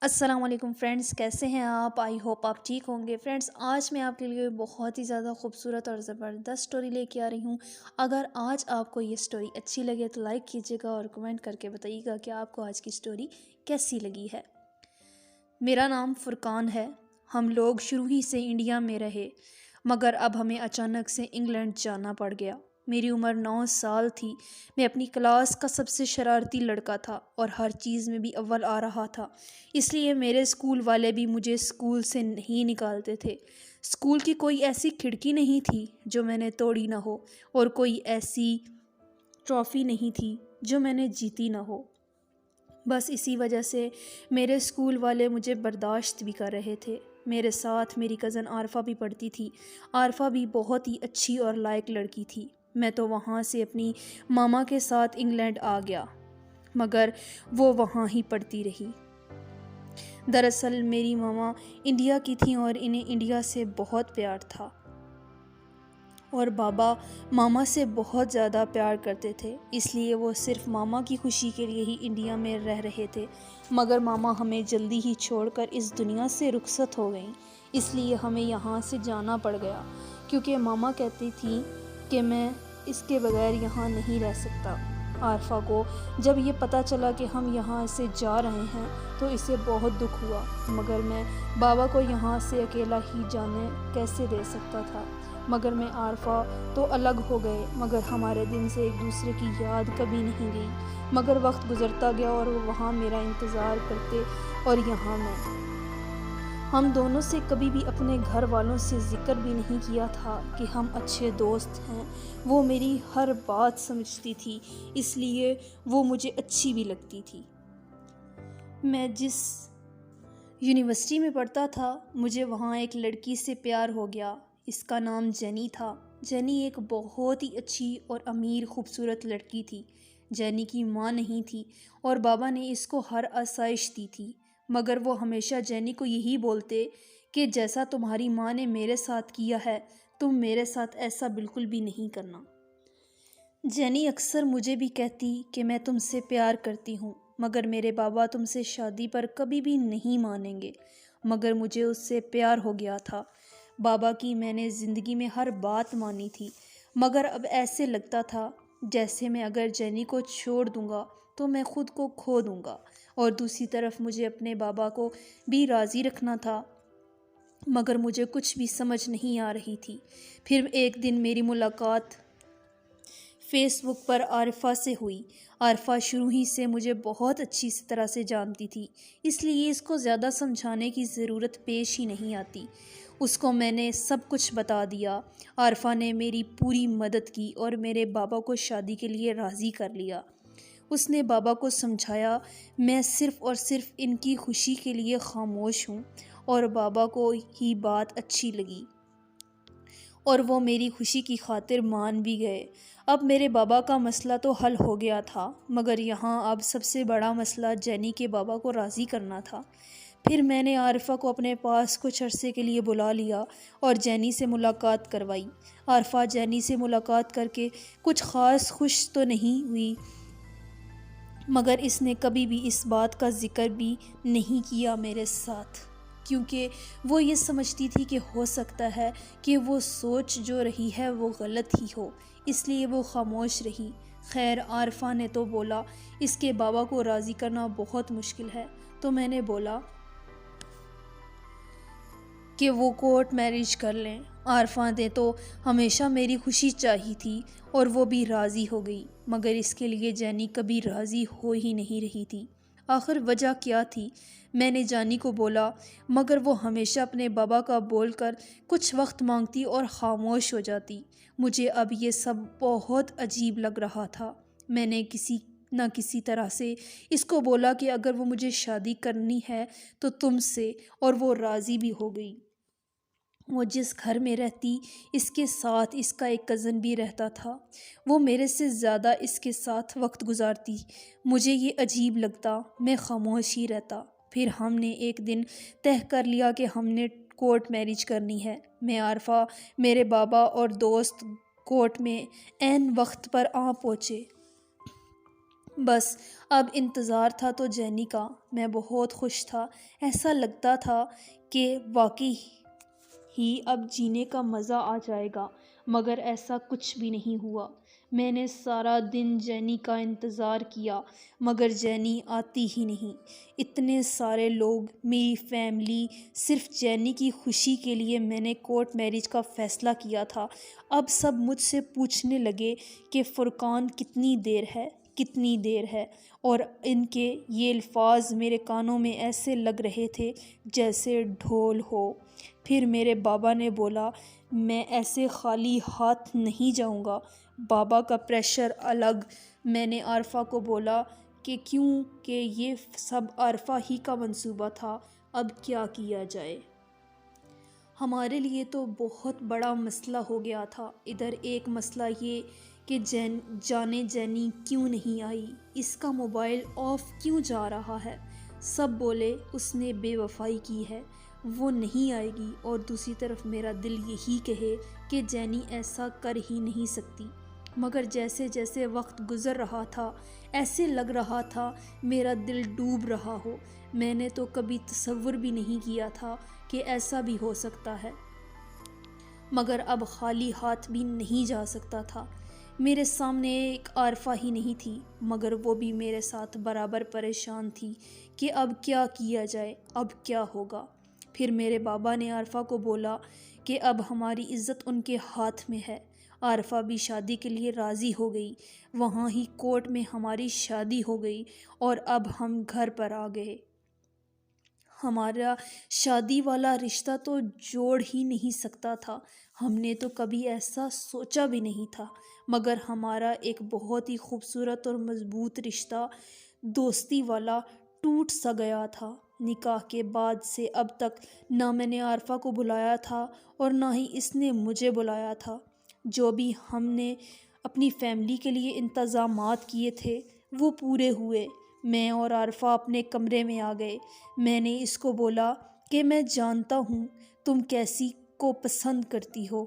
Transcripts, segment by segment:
السلام علیکم فرینڈز، کیسے ہیں آپ؟ آئی ہوپ آپ ٹھیک ہوں گے۔ فرینڈز، آج میں آپ کے لیے بہت ہی زیادہ خوبصورت اور زبردست سٹوری لے کے آ رہی ہوں۔ اگر آج آپ کو یہ سٹوری اچھی لگے تو لائک کیجیے گا اور کمنٹ کر کے بتائیے گا کہ آپ کو آج کی سٹوری کیسی لگی ہے۔ میرا نام فرقان ہے۔ ہم لوگ شروع ہی سے انڈیا میں رہے، مگر اب ہمیں اچانک سے انگلینڈ جانا پڑ گیا۔ میری عمر 9 سال تھی۔ میں اپنی کلاس کا سب سے شرارتی لڑکا تھا اور ہر چیز میں بھی اول آ رہا تھا، اس لیے میرے اسکول والے بھی مجھے اسکول سے نہیں نکالتے تھے۔ اسکول کی کوئی ایسی کھڑکی نہیں تھی جو میں نے توڑی نہ ہو، اور کوئی ایسی ٹرافی نہیں تھی جو میں نے جیتی نہ ہو۔ بس اسی وجہ سے میرے اسکول والے مجھے برداشت بھی کر رہے تھے۔ میرے ساتھ میری کزن عارفہ بھی پڑھتی تھی۔ عارفہ بھی بہت ہی اچھی اور لائق لڑکی تھی۔ میں تو وہاں سے اپنی ماما کے ساتھ انگلینڈ آ گیا، مگر وہ وہاں ہی پڑھتی رہی۔ دراصل میری ماما انڈیا کی تھیں اور انہیں انڈیا سے بہت پیار تھا، اور بابا ماما سے بہت زیادہ پیار کرتے تھے، اس لیے وہ صرف ماما کی خوشی کے لیے ہی انڈیا میں رہ رہے تھے۔ مگر ماما ہمیں جلدی ہی چھوڑ کر اس دنیا سے رخصت ہو گئیں، اس لیے ہمیں یہاں سے جانا پڑ گیا، کیونکہ ماما کہتی تھی کہ میں اس کے بغیر یہاں نہیں رہ سکتا۔ عارفہ کو جب یہ پتہ چلا کہ ہم یہاں سے جا رہے ہیں تو اسے بہت دکھ ہوا، مگر میں بابا کو یہاں سے اکیلا ہی جانے کیسے دے سکتا تھا۔ مگر میں عارفہ تو الگ ہو گئے، مگر ہمارے دن سے ایک دوسرے کی یاد کبھی نہیں گئی۔ مگر وقت گزرتا گیا اور وہ وہاں میرا انتظار کرتے اور یہاں میں۔ ہم دونوں سے کبھی بھی اپنے گھر والوں سے ذکر بھی نہیں کیا تھا کہ ہم اچھے دوست ہیں۔ وہ میری ہر بات سمجھتی تھی، اس لیے وہ مجھے اچھی بھی لگتی تھی۔ میں جس یونیورسٹی میں پڑھتا تھا، مجھے وہاں ایک لڑکی سے پیار ہو گیا۔ اس کا نام جینی تھا۔ جینی ایک بہت ہی اچھی اور امیر خوبصورت لڑکی تھی۔ جینی کی ماں نہیں تھی اور بابا نے اس کو ہر آسائش دی تھی، مگر وہ ہمیشہ جینی کو یہی بولتے کہ جیسا تمہاری ماں نے میرے ساتھ کیا ہے، تم میرے ساتھ ایسا بالکل بھی نہیں کرنا۔ جینی اکثر مجھے بھی کہتی کہ میں تم سے پیار کرتی ہوں، مگر میرے بابا تم سے شادی پر کبھی بھی نہیں مانیں گے۔ مگر مجھے اس سے پیار ہو گیا تھا۔ بابا کی میں نے زندگی میں ہر بات مانی تھی، مگر اب ایسے لگتا تھا جیسے میں اگر جینی کو چھوڑ دوں گا تو میں خود کو کھو دوں گا، اور دوسری طرف مجھے اپنے بابا کو بھی راضی رکھنا تھا، مگر مجھے کچھ بھی سمجھ نہیں آ رہی تھی۔ پھر ایک دن میری ملاقات فیس بک پر عارفہ سے ہوئی۔ عارفہ شروع ہی سے مجھے بہت اچھی طرح سے جانتی تھی، اس لیے اس کو زیادہ سمجھانے کی ضرورت پیش ہی نہیں آتی۔ اس کو میں نے سب کچھ بتا دیا۔ عارفہ نے میری پوری مدد کی اور میرے بابا کو شادی کے لیے راضی کر لیا۔ اس نے بابا کو سمجھایا میں صرف اور صرف ان کی خوشی کے لیے خاموش ہوں، اور بابا کو ہی بات اچھی لگی اور وہ میری خوشی کی خاطر مان بھی گئے۔ اب میرے بابا کا مسئلہ تو حل ہو گیا تھا، مگر یہاں اب سب سے بڑا مسئلہ جینی کے بابا کو راضی کرنا تھا۔ پھر میں نے عارفہ کو اپنے پاس کچھ عرصے کے لیے بلا لیا اور جینی سے ملاقات کروائی۔ عارفہ جینی سے ملاقات کر کے کچھ خاص خوش تو نہیں ہوئی، مگر اس نے کبھی بھی اس بات کا ذکر بھی نہیں کیا میرے ساتھ، کیونکہ وہ یہ سمجھتی تھی کہ ہو سکتا ہے کہ وہ سوچ جو رہی ہے وہ غلط ہی ہو، اس لیے وہ خاموش رہی۔ خیر، عارفہ نے تو بولا اس کے بابا کو راضی کرنا بہت مشکل ہے، تو میں نے بولا کہ وہ کورٹ میرج کر لیں۔ عارفہ نے تو ہمیشہ میری خوشی چاہی تھی اور وہ بھی راضی ہو گئی، مگر اس کے لیے جینی کبھی راضی ہو ہی نہیں رہی تھی۔ آخر وجہ کیا تھی؟ میں نے جانی کو بولا، مگر وہ ہمیشہ اپنے بابا کا بول کر کچھ وقت مانگتی اور خاموش ہو جاتی۔ مجھے اب یہ سب بہت عجیب لگ رہا تھا۔ میں نے کسی نہ کسی طرح سے اس کو بولا کہ اگر وہ مجھے شادی کرنی ہے تو تم سے، اور وہ راضی بھی ہو گئی۔ وہ جس گھر میں رہتی اس کے ساتھ اس کا ایک کزن بھی رہتا تھا۔ وہ میرے سے زیادہ اس کے ساتھ وقت گزارتی۔ مجھے یہ عجیب لگتا، میں خاموش ہی رہتا۔ پھر ہم نے ایک دن طے کر لیا کہ ہم نے کورٹ میرج کرنی ہے۔ میں، عارفہ، میرے بابا اور دوست کورٹ میں عین وقت پر آ پہنچے۔ بس اب انتظار تھا تو جینی کا۔ میں بہت خوش تھا، ایسا لگتا تھا کہ واقعی ہی اب جینے کا مزہ آ جائے گا، مگر ایسا کچھ بھی نہیں ہوا۔ میں نے سارا دن جینی کا انتظار کیا مگر جینی آتی ہی نہیں۔ اتنے سارے لوگ، میری فیملی، صرف جینی کی خوشی کے لیے میں نے کورٹ میرج کا فیصلہ کیا تھا۔ اب سب مجھ سے پوچھنے لگے کہ فرقان کتنی دیر ہے، کتنی دیر ہے، اور ان کے یہ الفاظ میرے کانوں میں ایسے لگ رہے تھے جیسے ڈھول ہو۔ پھر میرے بابا نے بولا، میں ایسے خالی ہاتھ نہیں جاؤں گا۔ بابا کا پریشر الگ۔ میں نے عارفہ کو بولا کہ کیوں کہ یہ سب عارفہ ہی کا منصوبہ تھا، اب کیا کیا جائے؟ ہمارے لیے تو بہت بڑا مسئلہ ہو گیا تھا۔ ادھر ایک مسئلہ یہ کہ جانے جینی کیوں نہیں آئی، اس کا موبائل آف کیوں جا رہا ہے۔ سب بولے اس نے بے وفائی کی ہے، وہ نہیں آئے گی، اور دوسری طرف میرا دل یہی کہے کہ جینی ایسا کر ہی نہیں سکتی۔ مگر جیسے جیسے وقت گزر رہا تھا ایسے لگ رہا تھا میرا دل ڈوب رہا ہو۔ میں نے تو کبھی تصور بھی نہیں کیا تھا کہ ایسا بھی ہو سکتا ہے، مگر اب خالی ہاتھ بھی نہیں جا سکتا تھا۔ میرے سامنے ایک عارفہ ہی نہیں تھی، مگر وہ بھی میرے ساتھ برابر پریشان تھی کہ اب کیا کیا جائے، اب کیا ہوگا۔ پھر میرے بابا نے عارفہ کو بولا کہ اب ہماری عزت ان کے ہاتھ میں ہے۔ عارفہ بھی شادی کے لیے راضی ہو گئی، وہاں ہی کورٹ میں ہماری شادی ہو گئی، اور اب ہم گھر پر آ گئے۔ ہمارا شادی والا رشتہ تو جوڑ ہی نہیں سکتا تھا، ہم نے تو کبھی ایسا سوچا بھی نہیں تھا، مگر ہمارا ایک بہت ہی خوبصورت اور مضبوط رشتہ دوستی والا ٹوٹ سا گیا تھا۔ نکاح کے بعد سے اب تک نہ میں نے عارفہ کو بلایا تھا اور نہ ہی اس نے مجھے بلایا تھا۔ جو بھی ہم نے اپنی فیملی کے لیے انتظامات کیے تھے وہ پورے ہوئے۔ میں اور عارفہ اپنے کمرے میں آ گئے۔ میں نے اس کو بولا کہ میں جانتا ہوں تم کیسی کو پسند کرتی ہو،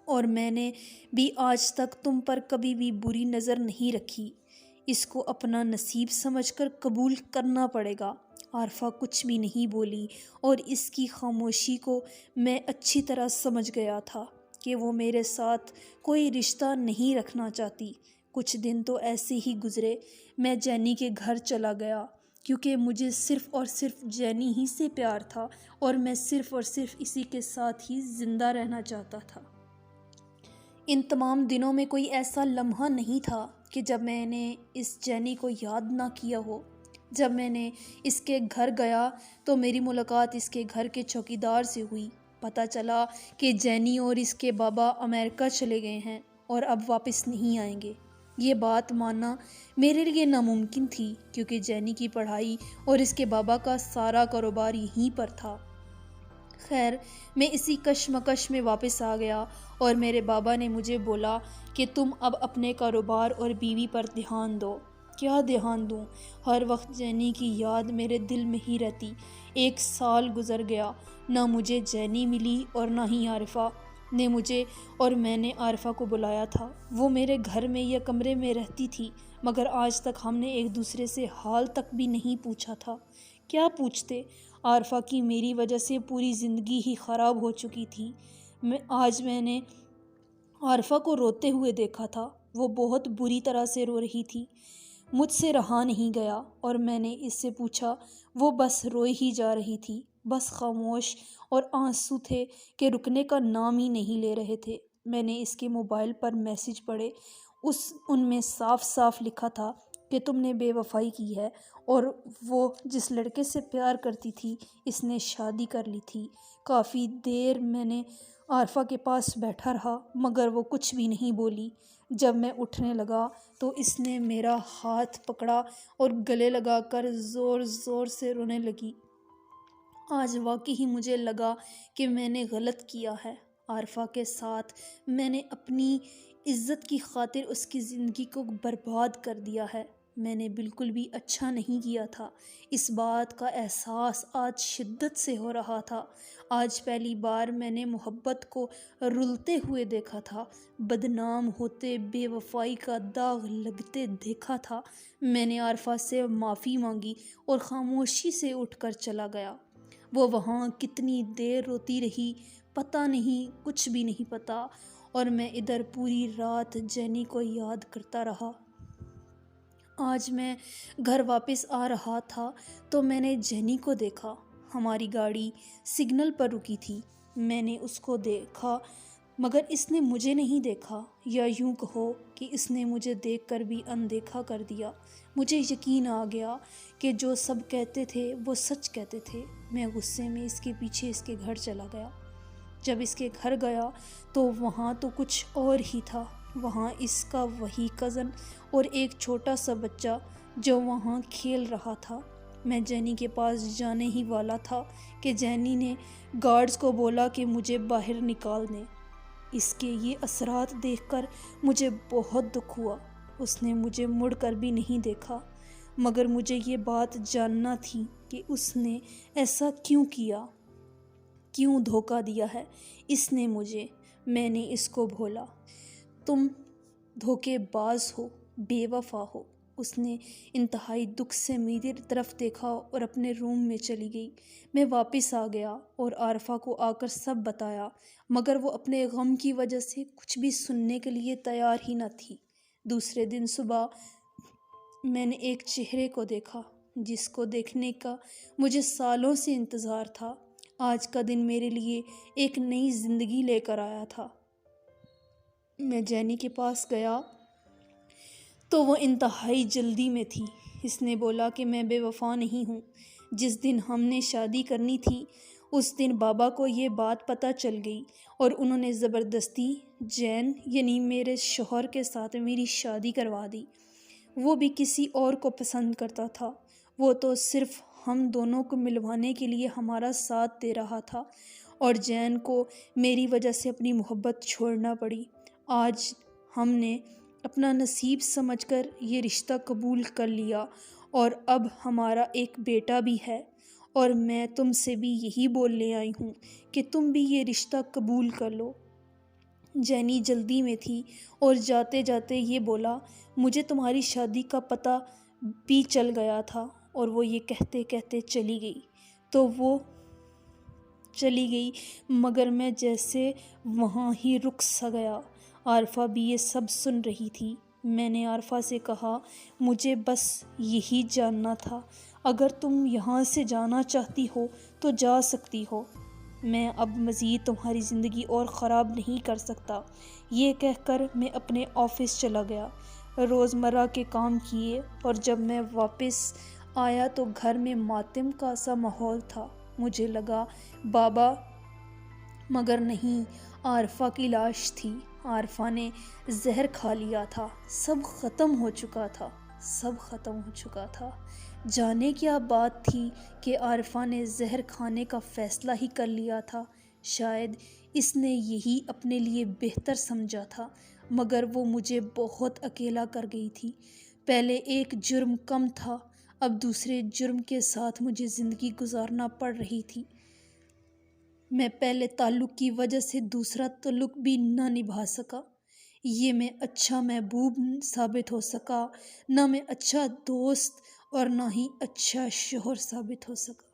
اور میں نے بھی آج تک تم پر کبھی بھی بری نظر نہیں رکھی، اس کو اپنا نصیب سمجھ کر قبول کرنا پڑے گا۔ عارفہ کچھ بھی نہیں بولی، اور اس کی خاموشی کو میں اچھی طرح سمجھ گیا تھا کہ وہ میرے ساتھ کوئی رشتہ نہیں رکھنا چاہتی۔ کچھ دن تو ایسے ہی گزرے۔ میں جینی کے گھر چلا گیا کیونکہ مجھے صرف اور صرف جینی ہی سے پیار تھا، اور میں صرف اور صرف اسی کے ساتھ ہی زندہ رہنا چاہتا تھا۔ ان تمام دنوں میں کوئی ایسا لمحہ نہیں تھا کہ جب میں نے اس جینی کو یاد نہ کیا ہو۔ جب میں نے اس کے گھر گیا تو میری ملاقات اس کے گھر کے چوکیدار سے ہوئی۔ پتہ چلا کہ جینی اور اس کے بابا امریکہ چلے گئے ہیں اور اب واپس نہیں آئیں گے۔ یہ بات ماننا میرے لیے ناممکن تھی کیونکہ جینی کی پڑھائی اور اس کے بابا کا سارا کاروبار یہیں پر تھا۔ خیر، میں اسی کشمکش میں واپس آ گیا اور میرے بابا نے مجھے بولا کہ تم اب اپنے کاروبار اور بیوی پر دھیان دو۔ کیا دھیان دوں؟ ہر وقت جینی کی یاد میرے دل میں ہی رہتی۔ 1 سال گزر گیا، نہ مجھے جینی ملی اور نہ ہی عارفہ نے مجھے، اور میں نے عارفہ کو بلایا تھا۔ وہ میرے گھر میں یا کمرے میں رہتی تھی، مگر آج تک ہم نے ایک دوسرے سے حال تک بھی نہیں پوچھا تھا۔ کیا پوچھتے؟ عارفہ کی میری وجہ سے پوری زندگی ہی خراب ہو چکی تھی۔ آج میں نے عارفہ کو روتے ہوئے دیکھا تھا، وہ بہت بری طرح سے رو رہی تھی۔ مجھ سے رہا نہیں گیا اور میں نے اس سے پوچھا۔ وہ بس روئی ہی جا رہی تھی، بس خاموش، اور آنسو تھے کہ رکنے کا نام ہی نہیں لے رہے تھے۔ میں نے اس کے موبائل پر میسج پڑھے، ان میں صاف صاف لکھا تھا کہ تم نے بے وفائی کی ہے، اور وہ جس لڑکے سے پیار کرتی تھی اس نے شادی کر لی تھی۔ کافی دیر میں نے عارفہ کے پاس بیٹھا رہا مگر وہ کچھ بھی نہیں بولی۔ جب میں اٹھنے لگا تو اس نے میرا ہاتھ پکڑا اور گلے لگا کر زور زور سے رونے لگی۔ آج واقعی مجھے لگا کہ میں نے غلط کیا ہے عارفہ کے ساتھ۔ میں نے اپنی عزت کی خاطر اس کی زندگی کو برباد کر دیا ہے۔ میں نے بالکل بھی اچھا نہیں کیا تھا۔ اس بات کا احساس آج شدت سے ہو رہا تھا۔ آج پہلی بار میں نے محبت کو رلتے ہوئے دیکھا تھا، بدنام ہوتے، بے وفائی کا داغ لگتے دیکھا تھا۔ میں نے عارفہ سے معافی مانگی اور خاموشی سے اٹھ کر چلا گیا۔ وہ وہاں کتنی دیر روتی رہی پتہ نہیں، کچھ بھی نہیں پتا، اور میں ادھر پوری رات جینی کو یاد کرتا رہا۔ آج میں گھر واپس آ رہا تھا تو میں نے جینی کو دیکھا۔ ہماری گاڑی سگنل پر رکی تھی۔ میں نے اس کو دیکھا مگر اس نے مجھے نہیں دیکھا، یا یوں کہو کہ اس نے مجھے دیکھ کر بھی اندیکھا کر دیا۔ مجھے یقین آ گیا کہ جو سب کہتے تھے وہ سچ کہتے تھے۔ میں غصے میں اس کے پیچھے اس کے گھر چلا گیا۔ جب اس کے گھر گیا تو وہاں تو کچھ اور ہی تھا۔ وہاں اس کا وہی کزن اور ایک چھوٹا سا بچہ جو وہاں کھیل رہا تھا۔ میں جینی کے پاس جانے ہی والا تھا کہ جینی نے گارڈز کو بولا کہ مجھے باہر نکال دیں۔ اس کے یہ اثرات دیکھ کر مجھے بہت دکھ ہوا۔ اس نے مجھے مڑ کر بھی نہیں دیکھا، مگر مجھے یہ بات جاننا تھی کہ اس نے ایسا کیوں کیا، کیوں دھوکہ دیا ہے اس نے مجھے۔ میں نے اس کو بولا، تم دھوکے باز ہو، بے وفا ہو۔ اس نے انتہائی دکھ سے میری طرف دیکھا اور اپنے روم میں چلی گئی۔ میں واپس آ گیا اور عارفہ کو آ کر سب بتایا، مگر وہ اپنے غم کی وجہ سے کچھ بھی سننے کے لیے تیار ہی نہ تھی۔ دوسرے دن صبح میں نے ایک چہرے کو دیکھا جس کو دیکھنے کا مجھے سالوں سے انتظار تھا۔ آج کا دن میرے لیے ایک نئی زندگی لے کر آیا تھا۔ میں جینی کے پاس گیا تو وہ انتہائی جلدی میں تھی۔ اس نے بولا کہ میں بے وفا نہیں ہوں۔ جس دن ہم نے شادی کرنی تھی اس دن بابا کو یہ بات پتہ چل گئی اور انہوں نے زبردستی جین یعنی میرے شوہر کے ساتھ میری شادی کروا دی۔ وہ بھی کسی اور کو پسند کرتا تھا۔ وہ تو صرف ہم دونوں کو ملوانے کے لیے ہمارا ساتھ دے رہا تھا، اور جین کو میری وجہ سے اپنی محبت چھوڑنا پڑی۔ آج ہم نے اپنا نصیب سمجھ کر یہ رشتہ قبول کر لیا اور اب ہمارا ایک بیٹا بھی ہے، اور میں تم سے بھی یہی بولنے آئی ہوں کہ تم بھی یہ رشتہ قبول کر لو۔ جینی جلدی میں تھی اور جاتے جاتے یہ بولا، مجھے تمہاری شادی کا پتہ بھی چل گیا تھا، اور وہ یہ کہتے کہتے چلی گئی۔ تو وہ چلی گئی مگر میں جیسے وہاں ہی رک سا گیا۔ عارفہ بھی یہ سب سن رہی تھی۔ میں نے عارفہ سے کہا، مجھے بس یہی جاننا تھا، اگر تم یہاں سے جانا چاہتی ہو تو جا سکتی ہو، میں اب مزید تمہاری زندگی اور خراب نہیں کر سکتا۔ یہ کہہ کر میں اپنے آفس چلا گیا، روزمرہ کے کام کیے، اور جب میں واپس آیا تو گھر میں ماتم کا سا ماحول تھا۔ مجھے لگا بابا، مگر نہیں، عارفہ کی لاش تھی۔ عارفہ نے زہر کھا لیا تھا۔ سب ختم ہو چکا تھا، سب ختم ہو چکا تھا۔ جانے کیا بات تھی کہ عارفہ نے زہر کھانے کا فیصلہ ہی کر لیا تھا۔ شاید اس نے یہی اپنے لیے بہتر سمجھا تھا، مگر وہ مجھے بہت اکیلا کر گئی تھی۔ پہلے ایک جرم کم تھا، اب دوسرے جرم کے ساتھ مجھے زندگی گزارنا پڑ رہی تھی۔ میں پہلے تعلق کی وجہ سے دوسرا تعلق بھی نہ نبھا سکا۔ یہ میں اچھا محبوب ثابت ہو سکا، نہ میں اچھا دوست، اور نہ ہی اچھا شوہر ثابت ہو سکا۔